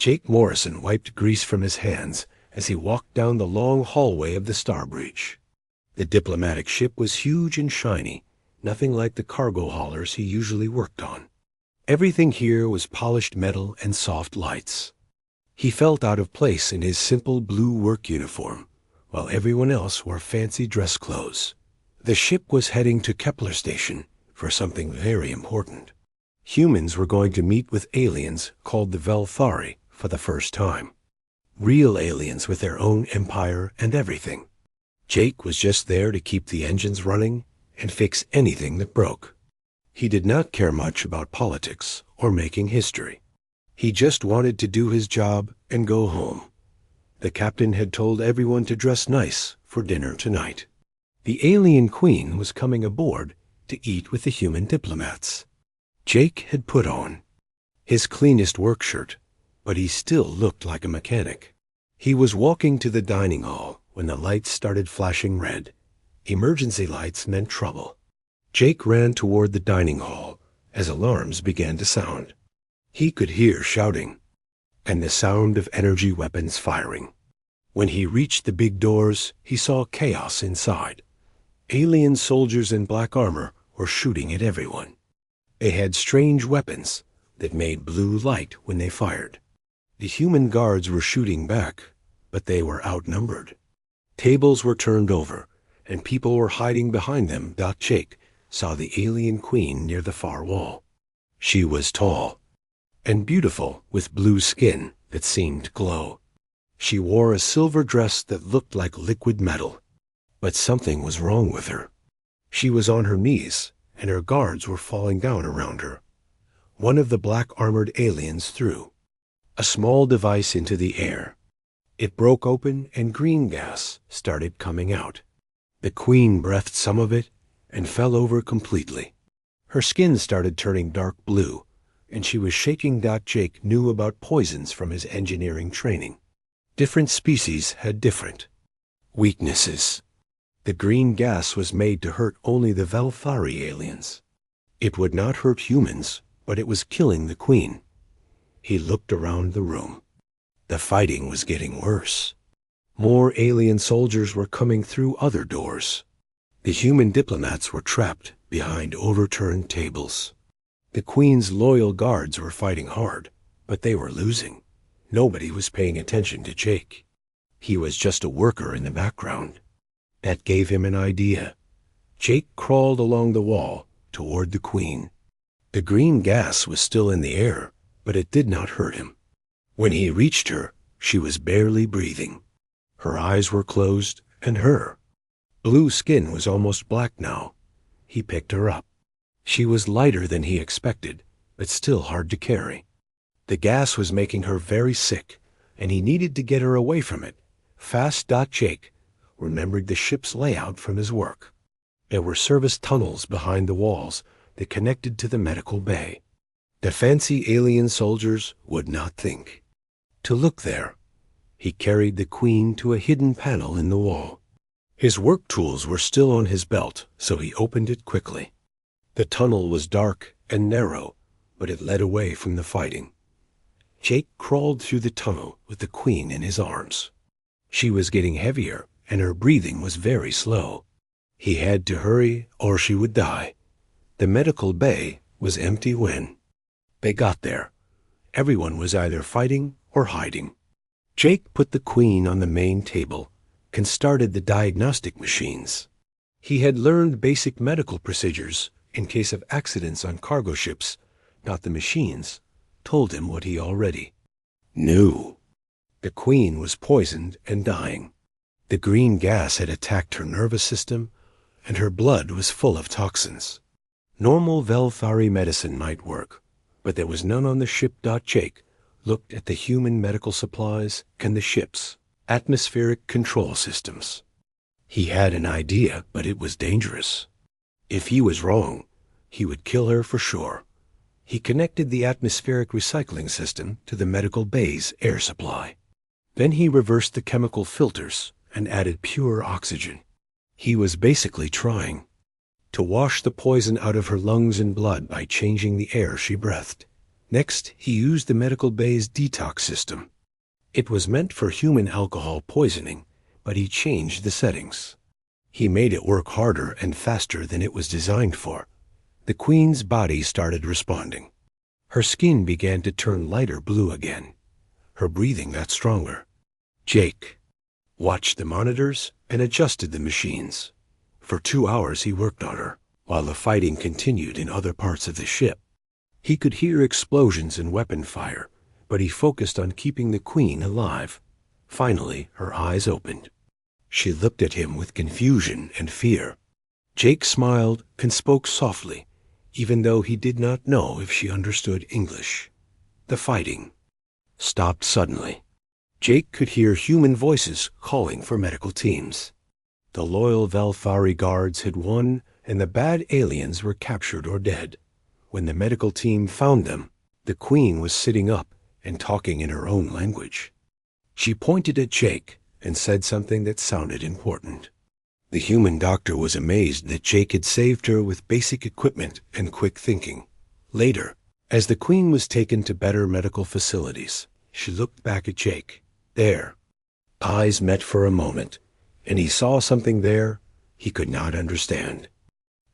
Jake Morrison wiped grease from his hands as he walked down the long hallway of the Star Breach. The diplomatic ship was huge and shiny, nothing like the cargo haulers he usually worked on. Everything here was polished metal and soft lights. He felt out of place in his simple blue work uniform, while everyone else wore fancy dress clothes. The ship was heading to Kepler Station for something very important. Humans were going to meet with aliens called the Velthari for the first time. Real aliens with their own empire and everything. Jake was just there to keep the engines running and fix anything that broke. He did not care much about politics or making history. He just wanted to do his job and go home. The captain had told everyone to dress nice for dinner tonight. The alien queen was coming aboard to eat with the human diplomats. Jake had put on his cleanest work shirt, but he still looked like a mechanic. He was walking to the dining hall when the lights started flashing red. Emergency lights meant trouble. Jake ran toward the dining hall as alarms began to sound. He could hear shouting and the sound of energy weapons firing. When he reached the big doors, he saw chaos inside. Alien soldiers in black armor were shooting at everyone. They had strange weapons that made blue light when they fired. The human guards were shooting back, but they were outnumbered. Tables were turned over, and people were hiding behind them. Jake saw the alien queen near the far wall. She was tall and beautiful, with blue skin that seemed to glow. She wore a silver dress that looked like liquid metal, but something was wrong with her. She was on her knees, and her guards were falling down around her. One of the black-armored aliens threw a small device into the air. It broke open, and green gas started coming out. The queen breathed some of it and fell over completely. Her skin started turning dark blue, and she was shaking. Jake knew about poisons from his engineering training. Different species had different weaknesses. The green gas was made to hurt only the Velthari aliens. It would not hurt humans, but it was killing the queen. He looked around the room. The fighting was getting worse. More alien soldiers were coming through other doors. The human diplomats were trapped behind overturned tables. The queen's loyal guards were fighting hard, but they were losing. Nobody was paying attention to Jake. He was just a worker in the background. That gave him an idea. Jake crawled along the wall toward the queen. The green gas was still in the air, but it did not hurt him. When he reached her, she was barely breathing. Her eyes were closed, and her blue skin was almost black now. He picked her up. She was lighter than he expected, but still hard to carry. The gas was making her very sick, and he needed to get her away from it. Fast. Jake remembered the ship's layout from his work. There were service tunnels behind the walls that connected to the medical bay. The fancy alien soldiers would not think to look there. He carried the queen to a hidden panel in the wall. His work tools were still on his belt, so he opened it quickly. The tunnel was dark and narrow, but it led away from the fighting. Jake crawled through the tunnel with the queen in his arms. She was getting heavier, and her breathing was very slow. He had to hurry, or she would die. The medical bay was empty when they got there. Everyone was either fighting or hiding. Jake put the queen on the main table and started the diagnostic machines. He had learned basic medical procedures in case of accidents on cargo ships, not the machines told him what he already knew. The queen was poisoned and dying. The green gas had attacked her nervous system, and her blood was full of toxins. Normal Velthari medicine might work, but there was none on the ship. Jake looked at the human medical supplies and the ship's atmospheric control systems. He had an idea, but it was dangerous. If he was wrong, he would kill her for sure. He connected the atmospheric recycling system to the medical bay's air supply. Then he reversed the chemical filters and added pure oxygen. He was basically trying to wash the poison out of her lungs and blood by changing the air she breathed. Next, he used the medical bay's detox system. It was meant for human alcohol poisoning, but he changed the settings. He made it work harder and faster than it was designed for. The Queen's body started responding. Her skin began to turn lighter blue again. Her breathing got stronger. Jake watched the monitors and adjusted the machines. For 2 hours he worked on her, while the fighting continued in other parts of the ship. He could hear explosions and weapon fire, but he focused on keeping the Queen alive. Finally, her eyes opened. She looked at him with confusion and fear. Jake smiled and spoke softly, even though he did not know if she understood English. The fighting stopped suddenly. Jake could hear human voices calling for medical teams. The loyal Velthari guards had won, and the bad aliens were captured or dead. When the medical team found them, the Queen was sitting up and talking in her own language. She pointed at Jake and said something that sounded important. The human doctor was amazed that Jake had saved her with basic equipment and quick thinking. Later, as the Queen was taken to better medical facilities, she looked back at Jake. There. Eyes met for a moment, and he saw something there he could not understand.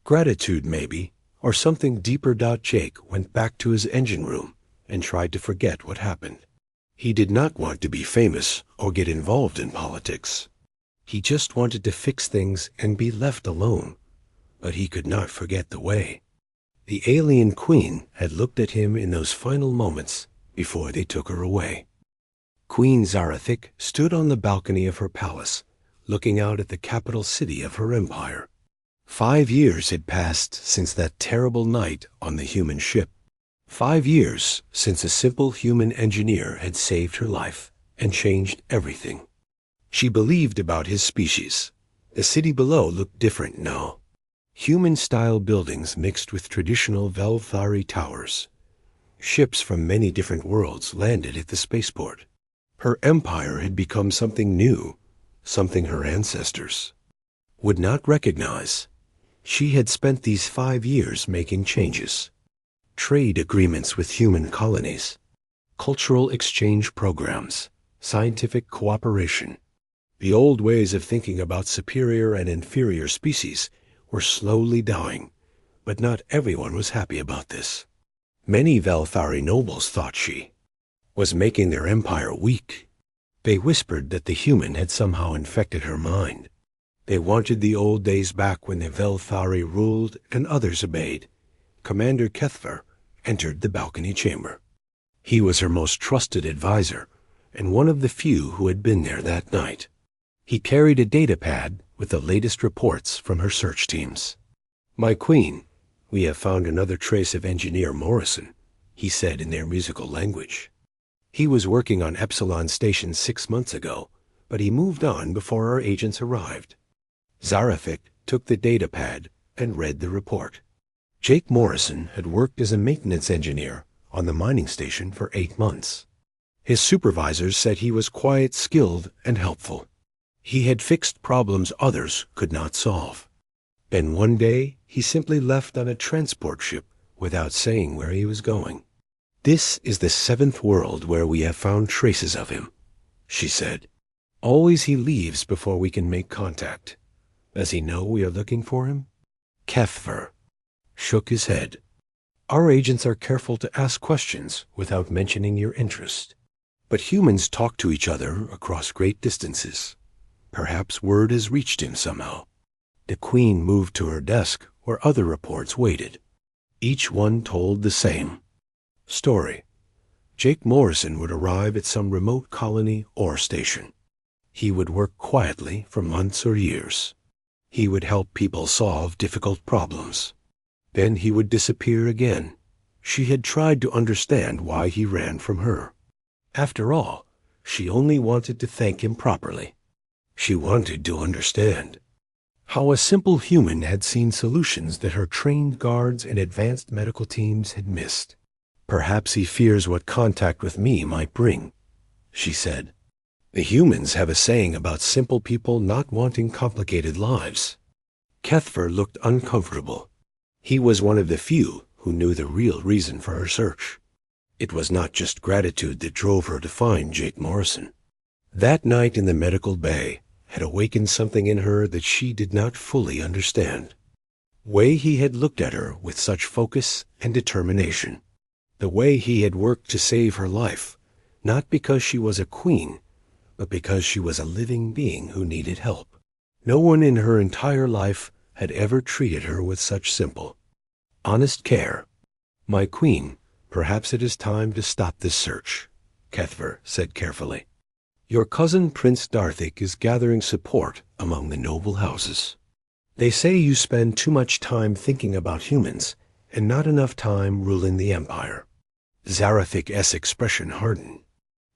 Gratitude, maybe, or something deeper. Jake went back to his engine room and tried to forget what happened. He did not want to be famous or get involved in politics. He just wanted to fix things and be left alone, but he could not forget the way. The alien Queen had looked at him in those final moments before they took her away. Queen Zarathic stood on the balcony of her palace, looking out at the capital city of her empire. 5 years had passed since that terrible night on the human ship. 5 years since a simple human engineer had saved her life and changed everything. She believed about his species. The city below looked different now. Human-style buildings mixed with traditional Velthari towers. Ships from many different worlds landed at the spaceport. Her empire had become something new, something her ancestors would not recognize. She had spent these 5 years making changes. Trade agreements with human colonies, cultural exchange programs, scientific cooperation. The old ways of thinking about superior and inferior species were slowly dying, but not everyone was happy about this. Many Velthari nobles thought she was making their empire weak. They whispered that the human had somehow infected her mind. They wanted the old days back when the Velthari ruled and others obeyed. Commander Kethver entered the balcony chamber. He was her most trusted advisor, and one of the few who had been there that night. He carried a data pad with the latest reports from her search teams. "My Queen, we have found another trace of Engineer Morrison," he said in their musical language. He was working on Epsilon Station 6 months ago, but he moved on before our agents arrived. Zarathic took the data pad and read the report. Jake Morrison had worked as a maintenance engineer on the mining station for 8 months. His supervisors said he was quiet, skilled, and helpful. He had fixed problems others could not solve. Then one day, he simply left on a transport ship without saying where he was going. "This is the 7th world where we have found traces of him," she said. "Always he leaves before we can make contact. Does he know we are looking for him?" Kethver shook his head. "Our agents are careful to ask questions without mentioning your interest. But humans talk to each other across great distances. Perhaps word has reached him somehow." The Queen moved to her desk where other reports waited. Each one told the same story. Jake Morrison would arrive at some remote colony or station. He would work quietly for months or years. He would help people solve difficult problems. Then he would disappear again. She had tried to understand why he ran from her. After all, she only wanted to thank him properly. She wanted to understand how a simple human had seen solutions that her trained guards and advanced medical teams had missed. "Perhaps he fears what contact with me might bring," she said. "The humans have a saying about simple people not wanting complicated lives." Kethver looked uncomfortable. He was one of the few who knew the real reason for her search. It was not just gratitude that drove her to find Jake Morrison. That night in the medical bay had awakened something in her that she did not fully understand. Way he had looked at her with such focus and determination. The way he had worked to save her life, not because she was a queen, but because she was a living being who needed help. No one in her entire life had ever treated her with such simple, honest care. "My queen, perhaps it is time to stop this search," Cuthbert said carefully. "Your cousin Prince Darthic is gathering support among the noble houses. They say you spend too much time thinking about humans and not enough time ruling the empire." Zarathic's expression hardened.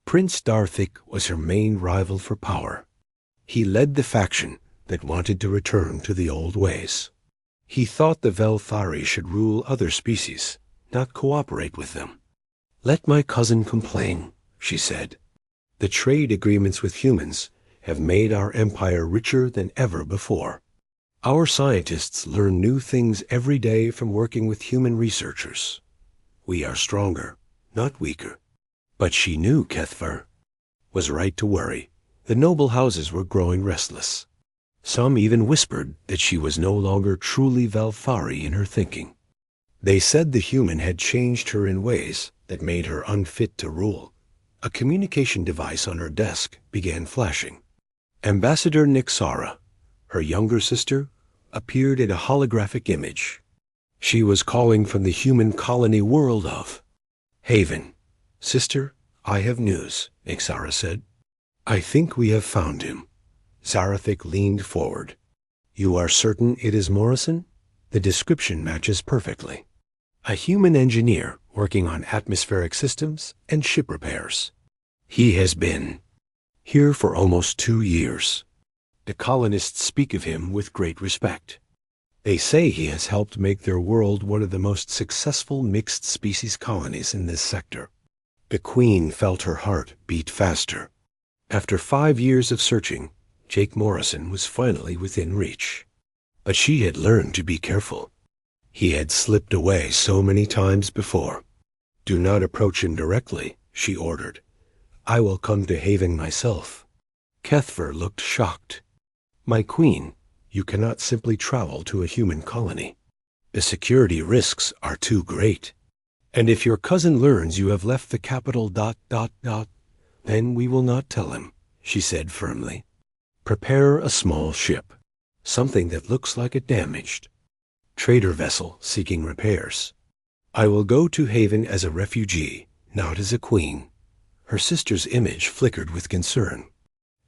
Prince Darthic was her main rival for power. He led the faction that wanted to return to the old ways. He thought the Velthari should rule other species, not cooperate with them. "Let my cousin complain," she said. "The trade agreements with humans have made our empire richer than ever before. Our scientists learn new things every day from working with human researchers. We are stronger, not weaker." But she knew Cuthbert was right to worry. The noble houses were growing restless. Some even whispered that she was no longer truly Velthari in her thinking. They said the human had changed her in ways that made her unfit to rule. A communication device on her desk began flashing. Ambassador Nixara, her younger sister, appeared in a holographic image. She was calling from the human colony world of Haven. "Sister, I have news," Nixara said. "I think we have found him." Zarathic leaned forward. "You are certain it is Morrison?" "The description matches perfectly. A human engineer working on atmospheric systems and ship repairs. He has been here for almost 2 years. The colonists speak of him with great respect. They say he has helped make their world one of the most successful mixed-species colonies in this sector." The Queen felt her heart beat faster. After 5 years of searching, Jake Morrison was finally within reach. But she had learned to be careful. He had slipped away so many times before. "Do not approach him directly," she ordered. "I will come to Haven myself." Cuthbert looked shocked. "My queen, you cannot simply travel to a human colony. The security risks are too great. And if your cousin learns you have left the capital ... then we will not tell him," she said firmly. "Prepare a small ship, something that looks like a damaged trader vessel seeking repairs. I will go to Haven as a refugee, not as a queen." Her sister's image flickered with concern.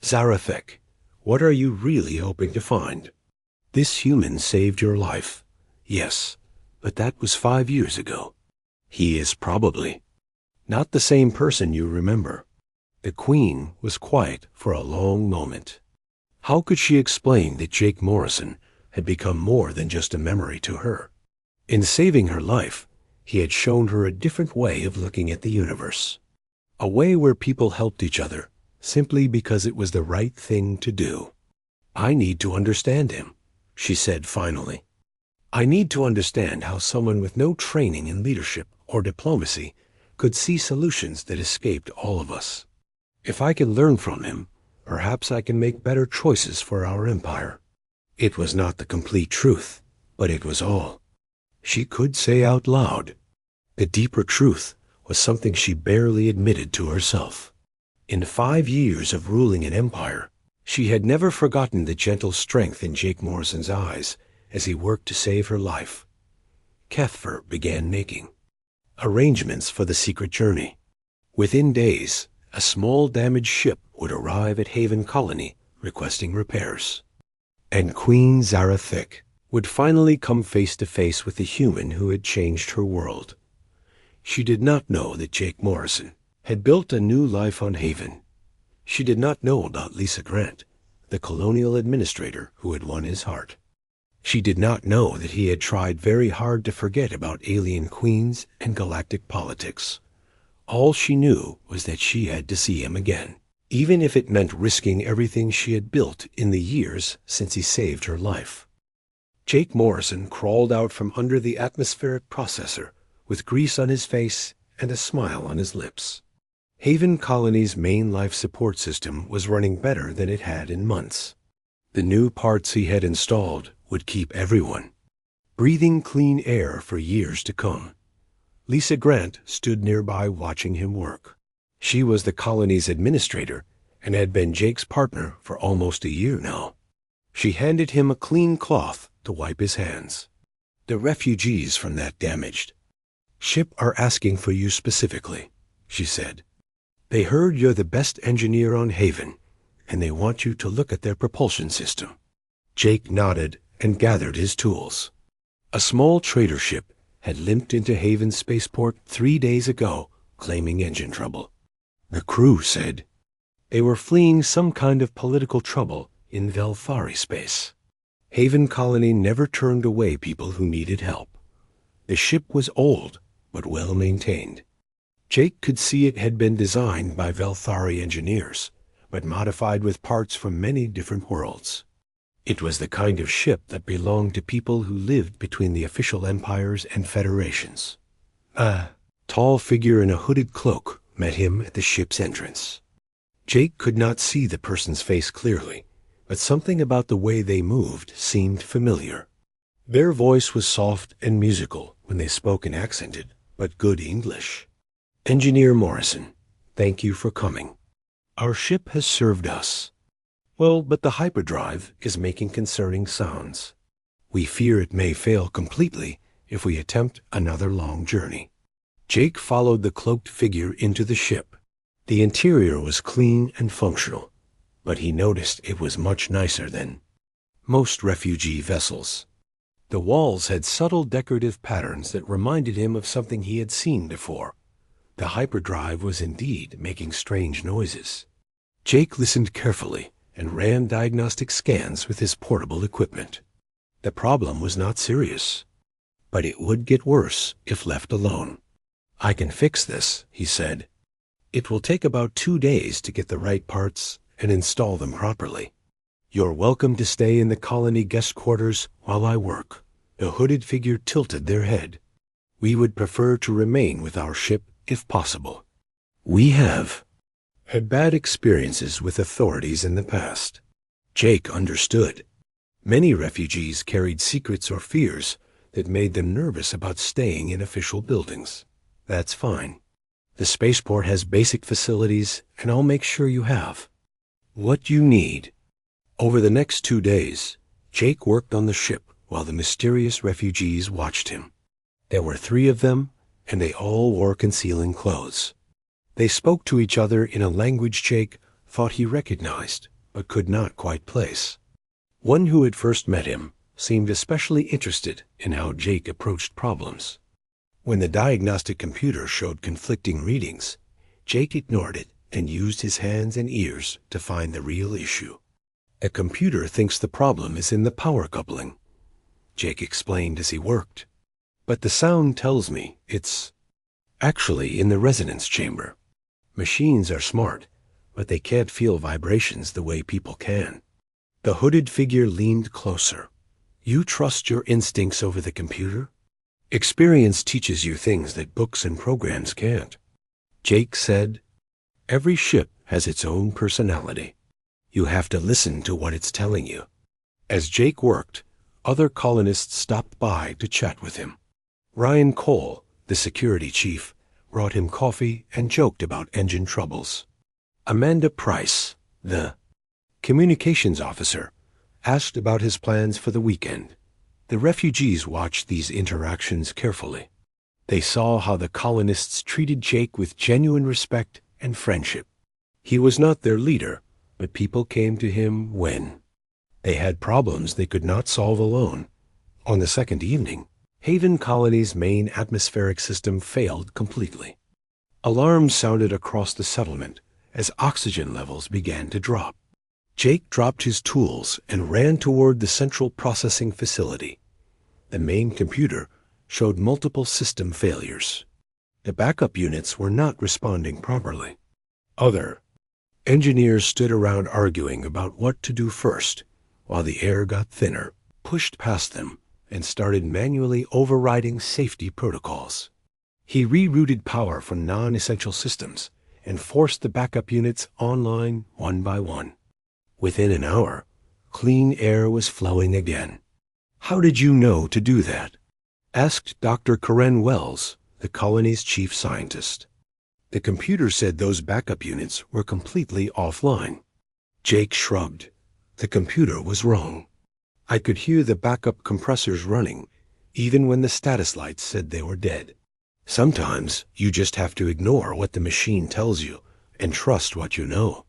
"Zarathic, what are you really hoping to find? This human saved your life. Yes, but that was 5 years ago. He is probably not the same person you remember." The Queen was quiet for a long moment. How could she explain that Jake Morrison had become more than just a memory to her? In saving her life, he had shown her a different way of looking at the universe. A way where people helped each other simply because it was the right thing to do. "I need to understand him," she said finally. "I need to understand how someone with no training in leadership or diplomacy could see solutions that escaped all of us. If I can learn from him, perhaps I can make better choices for our empire." It was not the complete truth, but it was all she could say out loud. The deeper truth was something she barely admitted to herself. In 5 years of ruling an empire, she had never forgotten the gentle strength in Jake Morrison's eyes as he worked to save her life. Cuthbert began making arrangements for the secret journey. Within days, a small damaged ship would arrive at Haven Colony requesting repairs. And Queen Zarathic would finally come face to face with the human who had changed her world. She did not know that Jake Morrison had built a new life on Haven. She did not know about Lisa Grant, the colonial administrator who had won his heart. She did not know that he had tried very hard to forget about alien queens and galactic politics. All she knew was that she had to see him again, even if it meant risking everything she had built in the years since he saved her life. Jake Morrison crawled out from under the atmospheric processor with grease on his face and a smile on his lips. Haven Colony's main life support system was running better than it had in months. The new parts he had installed would keep everyone breathing clean air for years to come. Lisa Grant stood nearby watching him work. She was the colony's administrator and had been Jake's partner for almost a year now. She handed him a clean cloth to wipe his hands. "The refugees from that damaged ship are asking for you specifically," she said. "They heard you're the best engineer on Haven, and they want you to look at their propulsion system." Jake nodded and gathered his tools. A small trader ship had limped into Haven spaceport 3 days ago, claiming engine trouble. The crew said they were fleeing some kind of political trouble in Velthari space. Haven Colony never turned away people who needed help. The ship was old, but well maintained. Jake could see it had been designed by Velthari engineers, but modified with parts from many different worlds. It was the kind of ship that belonged to people who lived between the official empires and federations. A tall figure in a hooded cloak met him at the ship's entrance. Jake could not see the person's face clearly, but something about the way they moved seemed familiar. Their voice was soft and musical when they spoke in accented, but good English. "Engineer Morrison, thank you for coming. Our ship has served us well, but the hyperdrive is making concerning sounds. We fear it may fail completely if we attempt another long journey." Jake followed the cloaked figure into the ship. The interior was clean and functional, but he noticed it was much nicer than most refugee vessels. The walls had subtle decorative patterns that reminded him of something he had seen before. The hyperdrive was indeed making strange noises. Jake listened carefully and ran diagnostic scans with his portable equipment. The problem was not serious, but it would get worse if left alone. "I can fix this," he said. "It will take about 2 days to get the right parts and install them properly. You're welcome to stay in the colony guest quarters while I work." The hooded figure tilted their head. "We would prefer to remain with our ship if possible. We have had bad experiences with authorities in the past." Jake understood. Many refugees carried secrets or fears that made them nervous about staying in official buildings. "That's fine. The spaceport has basic facilities, and I'll make sure you have what you need." Over the next 2 days, Jake worked on the ship while the mysterious refugees watched him. There were 3 of them, and they all wore concealing clothes. They spoke to each other in a language Jake thought he recognized, but could not quite place. One who had first met him seemed especially interested in how Jake approached problems. When the diagnostic computer showed conflicting readings, Jake ignored it and used his hands and ears to find the real issue. "A computer thinks the problem is in the power coupling," Jake explained as he worked. "But the sound tells me it's actually in the resonance chamber. Machines are smart, but they can't feel vibrations the way people can." The hooded figure leaned closer. "You trust your instincts over the computer? Experience teaches you things that books and programs can't." Jake said, "Every ship has its own personality. You have to listen to what it's telling you." As Jake worked, other colonists stopped by to chat with him. Ryan Cole, the security chief, brought him coffee and joked about engine troubles. Amanda Price, the communications officer, asked about his plans for the weekend. The refugees watched these interactions carefully. They saw how the colonists treated Jake with genuine respect and friendship. He was not their leader, but people came to him when they had problems they could not solve alone. On the second evening, Haven Colony's main atmospheric system failed completely. Alarms sounded across the settlement as oxygen levels began to drop. Jake dropped his tools and ran toward the central processing facility. The main computer showed multiple system failures. The backup units were not responding properly. Other engineers stood around arguing about what to do first, while the air got thinner, pushed past them, and started manually overriding safety protocols. He rerouted power from non-essential systems and forced the backup units online one by one. Within an hour, clean air was flowing again. "How did you know to do that?" asked Dr. Karen Wells, the colony's chief scientist. "The computer said those backup units were completely offline." Jake shrugged. The computer was wrong. "I could hear the backup compressors running, even when the status lights said they were dead." Sometimes you just have to ignore what the machine tells you and trust what you know.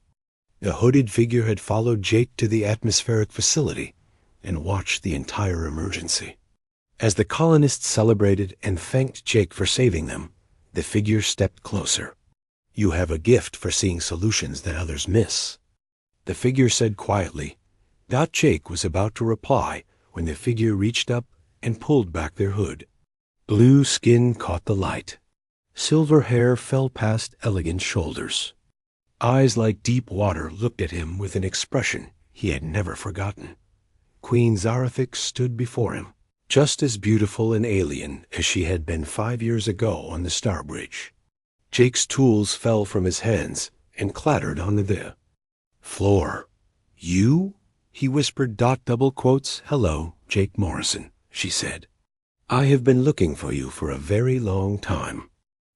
The hooded figure had followed Jake to the atmospheric facility and watched the entire emergency. As the colonists celebrated and thanked Jake for saving them, the figure stepped closer. "You have a gift for seeing solutions that others miss," the figure said quietly. Jake was about to reply when the figure reached up and pulled back their hood. Blue skin caught the light. Silver hair fell past elegant shoulders. Eyes like deep water looked at him with an expression he had never forgotten. Queen Zarathix stood before him, just as beautiful and alien as she had been 5 years ago on the Star Bridge. Jake's tools fell from his hands and clattered on the floor. "You?" he whispered. "Hello, Jake Morrison," she said. "I have been looking for you for a very long time."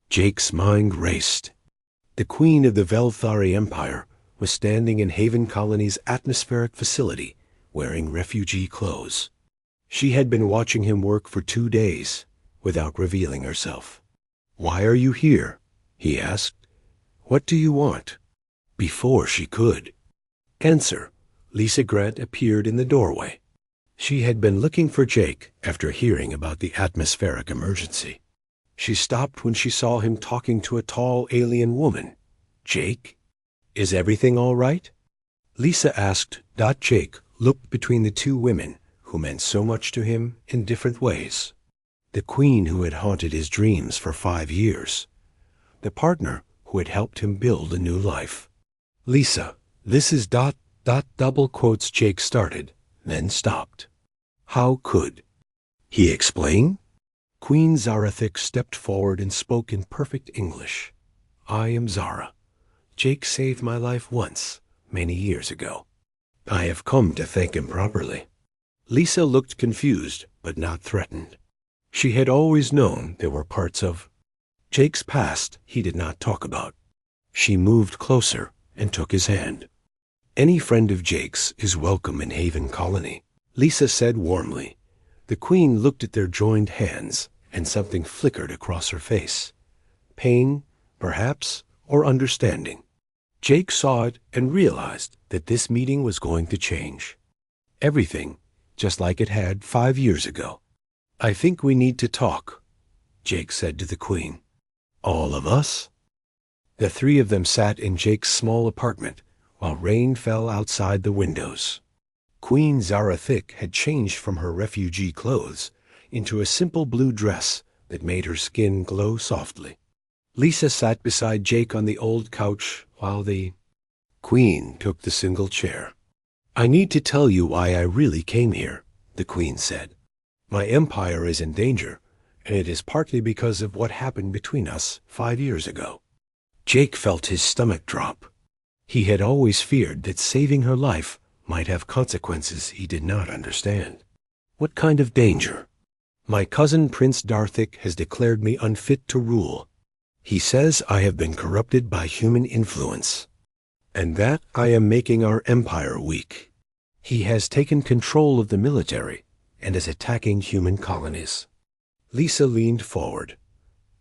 Jake's mind raced. The Queen of the Velthari Empire was standing in Haven Colony's atmospheric facility, wearing refugee clothes. She had been watching him work for 2 days, without revealing herself. "Why are you here?" he asked. "What do you want?" Before she could answer, Lisa Grant appeared in the doorway. She had been looking for Jake after hearing about the atmospheric emergency. She stopped when she saw him talking to a tall alien woman. "Jake? Is everything all right?" Lisa asked. Jake looked between the two women who meant so much to him in different ways. The queen who had haunted his dreams for 5 years. The partner who had helped him build a new life. "Lisa, this is ... Jake started, then stopped. "How could he explain?" Queen Zarathix stepped forward and spoke in perfect English. "I am Zara. Jake saved my life once, many years ago. I have come to thank him properly." Lisa looked confused, but not threatened. She had always known there were parts of Jake's past he did not talk about. She moved closer and took his hand. "Any friend of Jake's is welcome in Haven Colony," Lisa said warmly. The Queen looked at their joined hands, and something flickered across her face. Pain, perhaps, or understanding. Jake saw it and realized that this meeting was going to change. Everything, just like it had 5 years ago. "I think we need to talk," Jake said to the Queen. "All of us?" The 3 of them sat in Jake's small apartment while rain fell outside the windows. Queen Zarathix had changed from her refugee clothes into a simple blue dress that made her skin glow softly. Lisa sat beside Jake on the old couch while the Queen took the single chair. "I need to tell you why I really came here," the Queen said. "My empire is in danger, and it is partly because of what happened between us 5 years ago." Jake felt his stomach drop. He had always feared that saving her life might have consequences he did not understand. "What kind of danger?" "My cousin Prince Darthic has declared me unfit to rule. He says I have been corrupted by human influence, and that I am making our empire weak. He has taken control of the military and is attacking human colonies." Lisa leaned forward.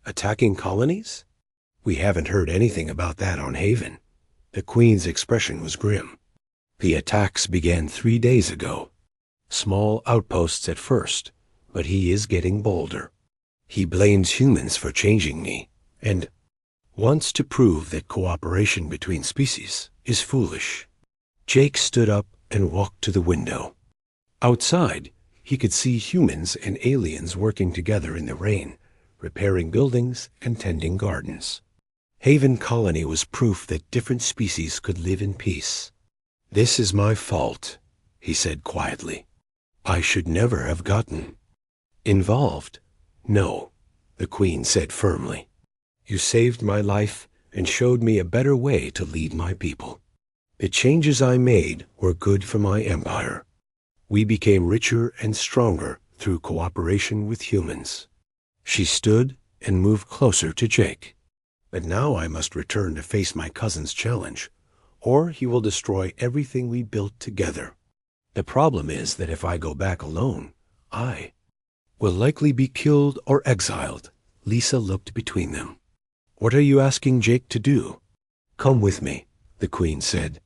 "Attacking colonies? We haven't heard anything about that on Haven." The Queen's expression was grim. "The attacks began 3 days ago. Small outposts at first, but he is getting bolder. He blames humans for changing me, and wants to prove that cooperation between species is foolish." Jake stood up and walked to the window. Outside, he could see humans and aliens working together in the rain, repairing buildings and tending gardens. Haven Colony was proof that different species could live in peace. "This is my fault," he said quietly. "I should never have gotten involved." "No, the Queen said firmly. You saved my life and showed me a better way to lead my people. The changes I made were good for my empire. We became richer and stronger through cooperation with humans. She stood and moved closer to Jake. But now I must return to face my cousin's challenge, or he will destroy everything we built together. The problem is that if I go back alone, I will likely be killed or exiled. Lisa looked between them. What are you asking Jake to do? Come with me, the Queen said.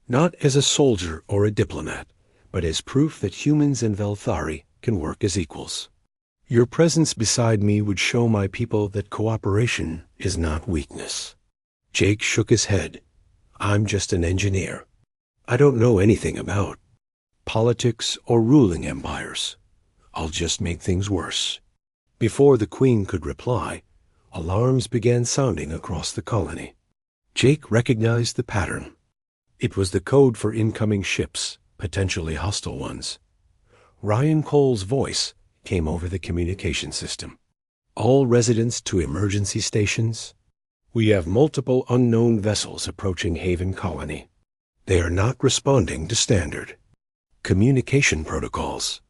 Not as a soldier or a diplomat, but as proof that humans and Velthari can work as equals. Your presence beside me would show my people that cooperation is not weakness. Jake shook his head. I'm just an engineer. I don't know anything about politics or ruling empires. I'll just make things worse. Before the Queen could reply, alarms began sounding across the colony. Jake recognized the pattern. It was the code for incoming ships, potentially hostile ones. Ryan Cole's voice came over the communication system. All residents to emergency stations. We have multiple unknown vessels approaching Haven Colony. They are not responding to standard communication protocols.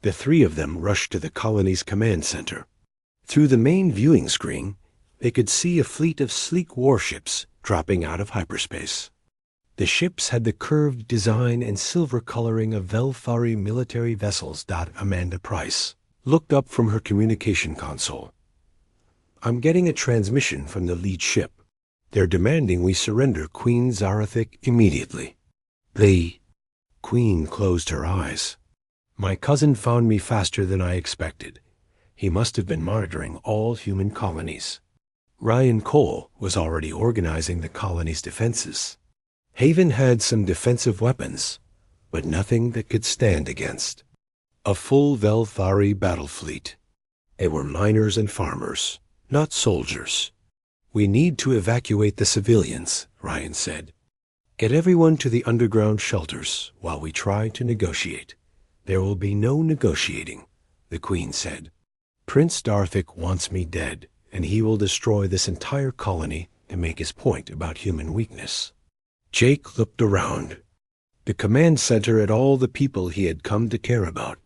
The three of them rushed to the colony's command center. Through the main viewing screen, they could see a fleet of sleek warships dropping out of hyperspace. The ships had the curved design and silver coloring of Velthari military vessels. Amanda Price looked up from her communication console. I'm getting a transmission from the lead ship. They're demanding we surrender Queen Zarathic immediately. The Queen closed her eyes. My cousin found me faster than I expected. He must have been monitoring all human colonies. Ryan Cole was already organizing the colony's defenses. Haven had some defensive weapons, but nothing that could stand against a full Velthari battle fleet. They were miners and farmers, not soldiers. We need to evacuate the civilians, Ryan said. Get everyone to the underground shelters while we try to negotiate. There will be no negotiating, the Queen said. Prince Darthic wants me dead, and he will destroy this entire colony to make his point about human weakness. Jake looked around. The command center had all the people he had come to care about.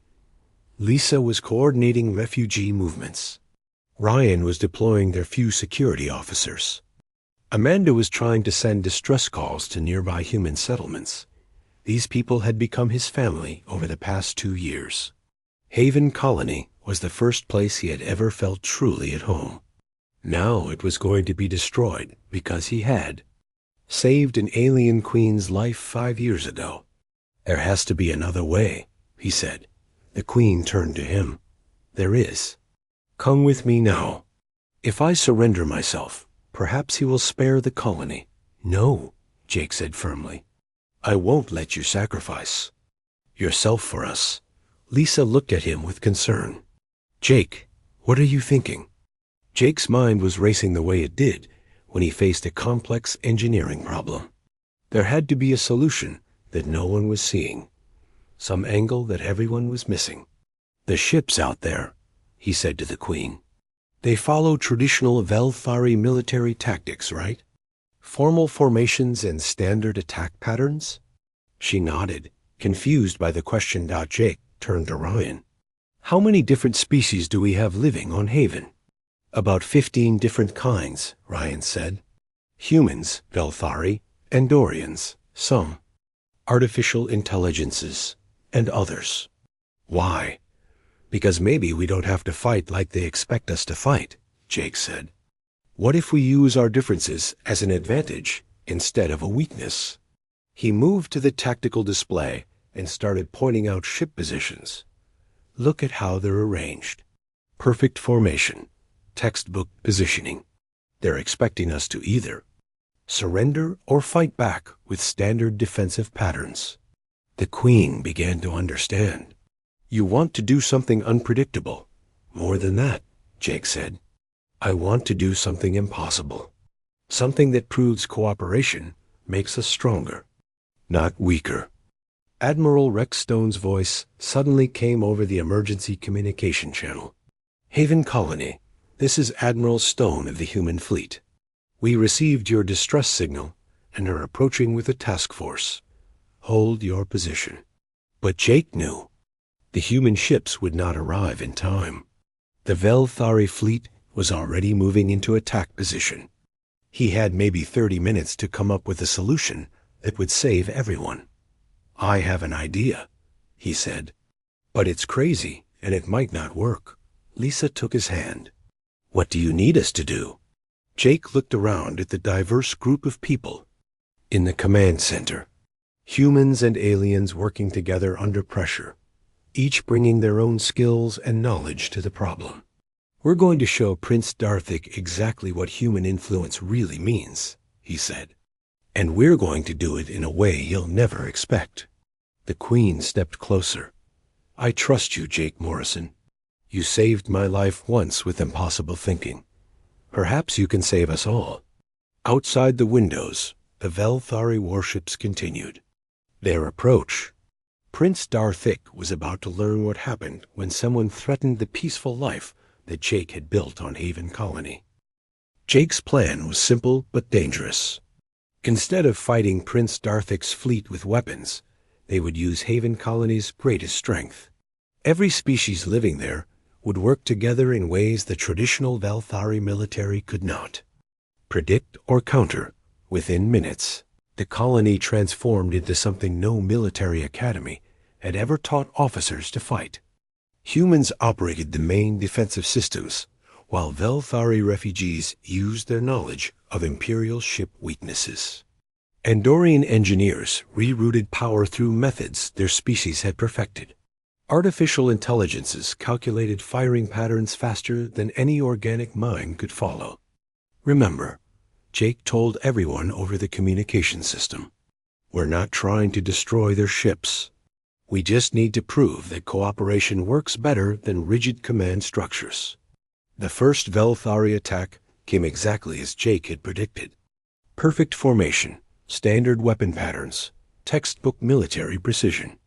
Lisa was coordinating refugee movements. Ryan was deploying their few security officers. Amanda was trying to send distress calls to nearby human settlements. These people had become his family over the past 2 years. Haven Colony was the first place he had ever felt truly at home. Now it was going to be destroyed because he had saved an alien queen's life 5 years ago. There has to be another way, he said. The Queen turned to him. There is. Come with me now. If I surrender myself, perhaps he will spare the colony. No, Jake said firmly. I won't let you sacrifice yourself for us. Lisa looked at him with concern. Jake, what are you thinking? Jake's mind was racing the way it did when he faced a complex engineering problem. There had to be a solution that no one was seeing, some angle that everyone was missing. The ships out there, he said to the Queen. They follow traditional Velthari military tactics, right? Formal formations and standard attack patterns? She nodded, confused by the question. Jake turned to Ryan. How many different species do we have living on Haven? About 15 different kinds, Ryan said. Humans, Velthari, Andorians, some. Artificial intelligences, and others. Why? Because maybe we don't have to fight like they expect us to fight, Jake said. What if we use our differences as an advantage instead of a weakness? He moved to the tactical display and started pointing out ship positions. Look at how they're arranged. Perfect formation, textbook positioning. They're expecting us to either surrender or fight back with standard defensive patterns. The Queen began to understand. You want to do something unpredictable. More than that, Jake said. I want to do something impossible. Something that proves cooperation makes us stronger, not weaker. Admiral Rex Stone's voice suddenly came over the emergency communication channel. Haven Colony, This is Admiral Stone of the human fleet. We received your distress signal and are approaching with a task force. Hold your position." But Jake knew the human ships would not arrive in time. The Velthari fleet was already moving into attack position. He had maybe 30 minutes to come up with a solution that would save everyone. "I have an idea," he said. "But it's crazy, and it might not work." Lisa took his hand. "What do you need us to do?" Jake looked around at the diverse group of people in the command center. Humans and aliens working together under pressure, each bringing their own skills and knowledge to the problem. "We're going to show Prince Darthik exactly what human influence really means," he said. "And we're going to do it in a way he'll never expect." The Queen stepped closer. "I trust you, Jake Morrison. You saved my life once with impossible thinking. Perhaps you can save us all." Outside the windows, the Velthari warships continued their approach. Prince Darthik was about to learn what happened when someone threatened the peaceful life that Jake had built on Haven Colony. Jake's plan was simple but dangerous. Instead of fighting Prince Darthik's fleet with weapons, they would use Haven Colony's greatest strength. Every species living there would work together in ways the traditional Velthari military could not predict or counter. Within minutes, the colony transformed into something no military academy had ever taught officers to fight. Humans operated the main defensive systems, while Velthari refugees used their knowledge of Imperial ship weaknesses. Andorian engineers rerouted power through methods their species had perfected. Artificial intelligences calculated firing patterns faster than any organic mind could follow. "Remember," Jake told everyone over the communication system, "we're not trying to destroy their ships. We just need to prove that cooperation works better than rigid command structures." The first Velthari attack came exactly as Jake had predicted. Perfect formation, standard weapon patterns, textbook military precision.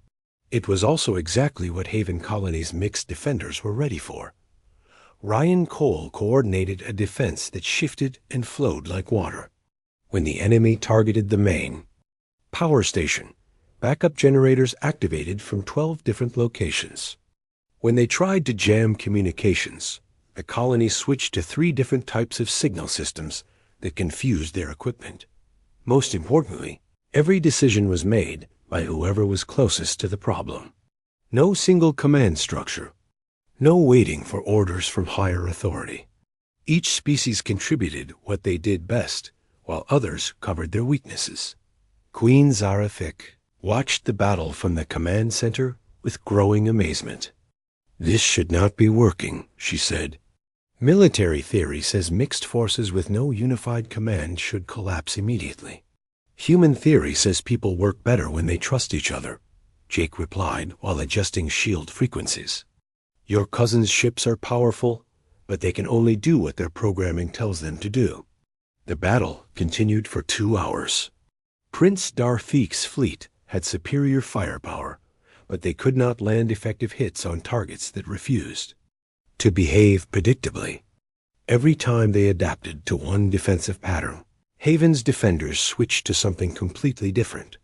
It was also exactly what Haven Colony's mixed defenders were ready for. Ryan Cole coordinated a defense that shifted and flowed like water. When the enemy targeted the main power station, backup generators activated from 12 different locations. When they tried to jam communications, the colony switched to 3 different types of signal systems that confused their equipment. Most importantly, every decision was made by whoever was closest to the problem. No single command structure. No waiting for orders from higher authority. Each species contributed what they did best, while others covered their weaknesses. Queen Zarethik watched the battle from the command center with growing amazement. "This should not be working," she said. "Military theory says mixed forces with no unified command should collapse immediately. Human theory says people work better when they trust each other," Jake replied while adjusting shield frequencies. "Your cousin's ships are powerful, but they can only do what their programming tells them to do." The battle continued for 2 hours. Prince Darthik's fleet had superior firepower, but they could not land effective hits on targets that refused to behave predictably. Every time they adapted to one defensive pattern, Haven's defenders switched to something completely different.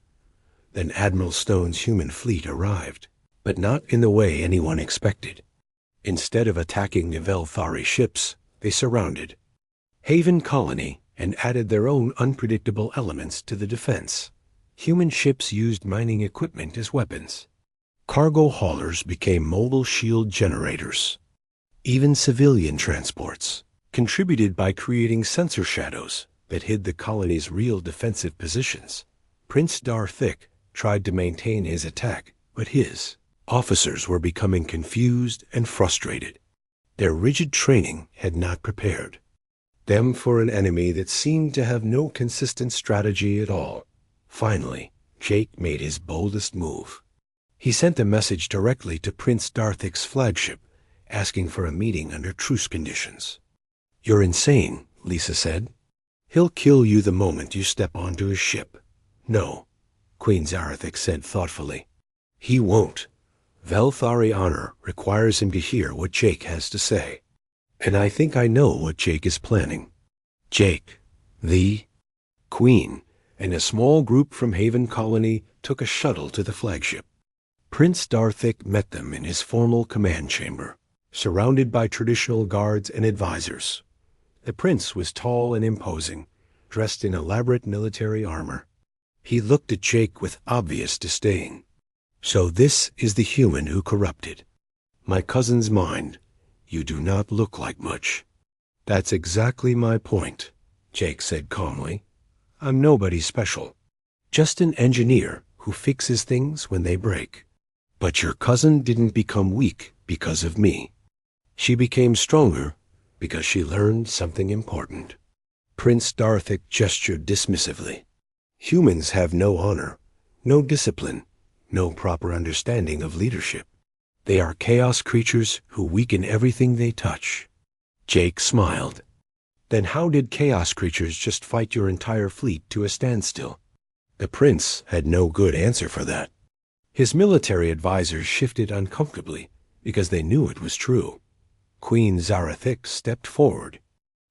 Then Admiral Stone's human fleet arrived, but not in the way anyone expected. Instead of attacking the Velthari ships, they surrounded Haven Colony and added their own unpredictable elements to the defense. Human ships used mining equipment as weapons. Cargo haulers became mobile shield generators. Even civilian transports contributed by creating sensor shadows that hid the colony's real defensive positions. Prince Darthik tried to maintain his attack, but his officers were becoming confused and frustrated. Their rigid training had not prepared them for an enemy that seemed to have no consistent strategy at all. Finally, Jake made his boldest move. He sent a message directly to Prince Darthik's flagship, asking for a meeting under truce conditions. "You're insane," Lisa said. "He'll kill you the moment you step onto his ship." "No," Queen Zarethik said thoughtfully. "He won't. Velthari honor requires him to hear what Jake has to say." And I think I know what Jake is planning. Jake, the Queen, and a small group from Haven Colony took a shuttle to the flagship. Prince Darthic met them in his formal command chamber, surrounded by traditional guards and advisors. The prince was tall and imposing, dressed in elaborate military armor. He looked at Jake with obvious disdain. So this is the human who corrupted my cousin's mind. You do not look like much. That's exactly my point, Jake said calmly. I'm nobody special. Just an engineer who fixes things when they break. But your cousin didn't become weak because of me. She became stronger because she learned something important. Prince Darthic gestured dismissively. Humans have no honor, no discipline, no proper understanding of leadership. They are chaos creatures who weaken everything they touch. Jake smiled. Then how did chaos creatures just fight your entire fleet to a standstill? The prince had no good answer for that. His military advisors shifted uncomfortably because they knew it was true. Queen Zarathic stepped forward.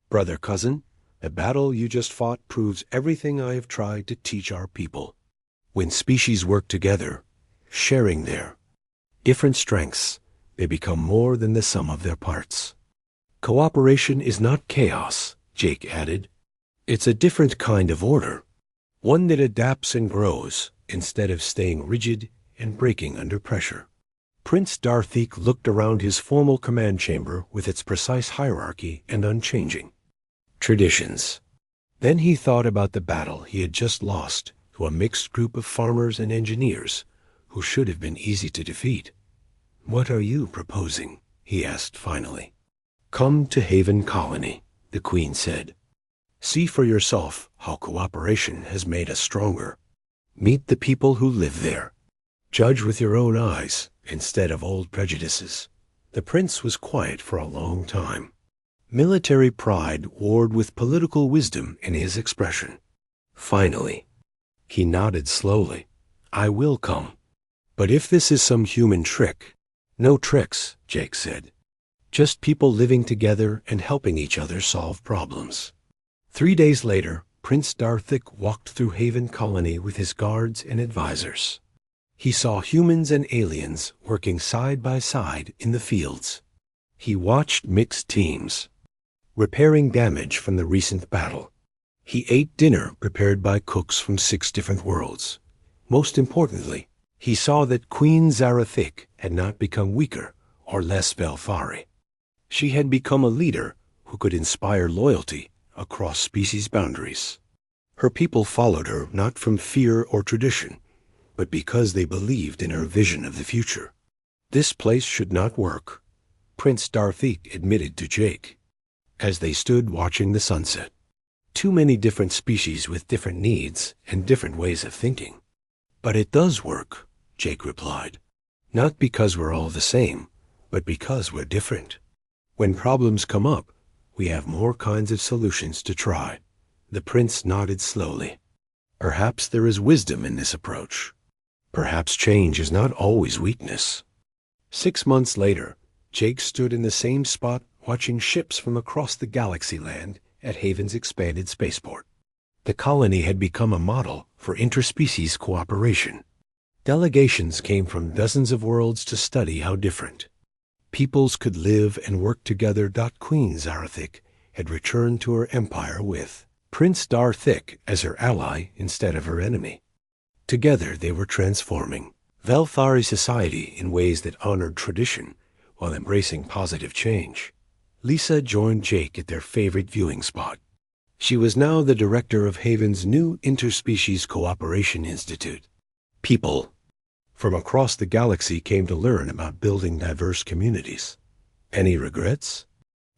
Brother cousin, the battle you just fought proves everything I have tried to teach our people. When species work together, sharing their different strengths, they become more than the sum of their parts. Cooperation is not chaos, Jake added. It's a different kind of order, one that adapts and grows instead of staying rigid and breaking under pressure. Prince Darthic looked around his formal command chamber with its precise hierarchy and unchanging traditions. Then he thought about the battle he had just lost to a mixed group of farmers and engineers who should have been easy to defeat. What are you proposing? He asked finally. Come to Haven Colony, the Queen said. See for yourself how cooperation has made us stronger. Meet the people who live there. Judge with your own eyes instead of old prejudices. The prince was quiet for a long time. Military pride warred with political wisdom in his expression. Finally, he nodded slowly. I will come. But if this is some human trick— No tricks, Jake said. Just people living together and helping each other solve problems. 3 days later, Prince Darthic walked through Haven Colony with his guards and advisors. He saw humans and aliens working side by side in the fields. He watched mixed teams, repairing damage from the recent battle. He ate dinner prepared by cooks from 6 different worlds. Most importantly, he saw that Queen Zarathic had not become weaker or less Belfari. She had become a leader who could inspire loyalty across species boundaries. Her people followed her not from fear or tradition, but because they believed in her vision of the future. This place should not work, Prince Darthic admitted to Jake, as they stood watching the sunset. Too many different species with different needs and different ways of thinking. But it does work, Jake replied. Not because we're all the same, but because we're different. When problems come up, we have more kinds of solutions to try. The prince nodded slowly. Perhaps there is wisdom in this approach. Perhaps change is not always weakness. 6 months later, Jake stood in the same spot watching ships from across the galaxy land at Haven's expanded spaceport. The colony had become a model for interspecies cooperation. Delegations came from dozens of worlds to study how different peoples could live and work together. Queen Zarathic had returned to her empire with Prince Darthic as her ally instead of her enemy. Together they were transforming Velthari society in ways that honored tradition while embracing positive change. Lisa joined Jake at their favorite viewing spot. She was now the director of Haven's new Interspecies Cooperation Institute. People from across the galaxy came to learn about building diverse communities. Any regrets?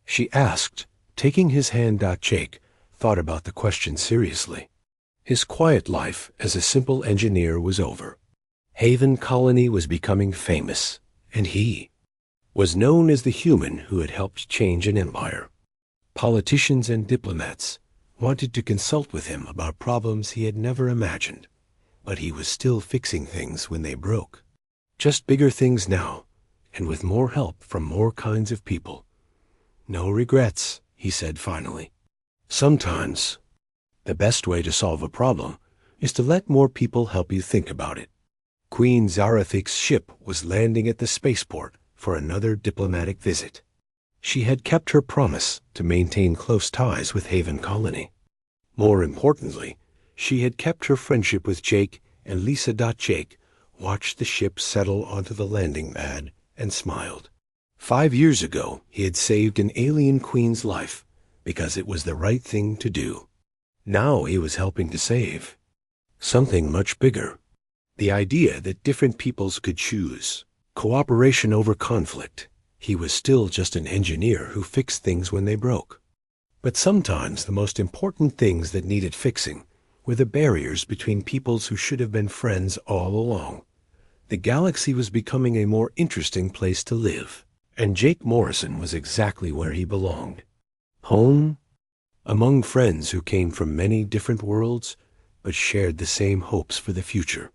She asked, taking his hand. Jake thought about the question seriously. His quiet life as a simple engineer was over. Haven Colony was becoming famous, and he was known as the human who had helped change an empire. Politicians and diplomats wanted to consult with him about problems he had never imagined, but he was still fixing things when they broke. Just bigger things now, and with more help from more kinds of people. No regrets, he said finally. Sometimes, the best way to solve a problem is to let more people help you think about it. Queen Zarathik's ship was landing at the spaceport for another diplomatic visit. She had kept her promise to maintain close ties with Haven Colony. More importantly, she had kept her friendship with Jake, and Lisa. Jake watched the ship settle onto the landing pad and smiled. 5 years ago, he had saved an alien queen's life because it was the right thing to do. Now he was helping to save something much bigger. The idea that different peoples could choose cooperation over conflict. He was still just an engineer who fixed things when they broke. But sometimes the most important things that needed fixing were the barriers between peoples who should have been friends all along. The galaxy was becoming a more interesting place to live, and Jake Morrison was exactly where he belonged. Home, among friends who came from many different worlds, but shared the same hopes for the future.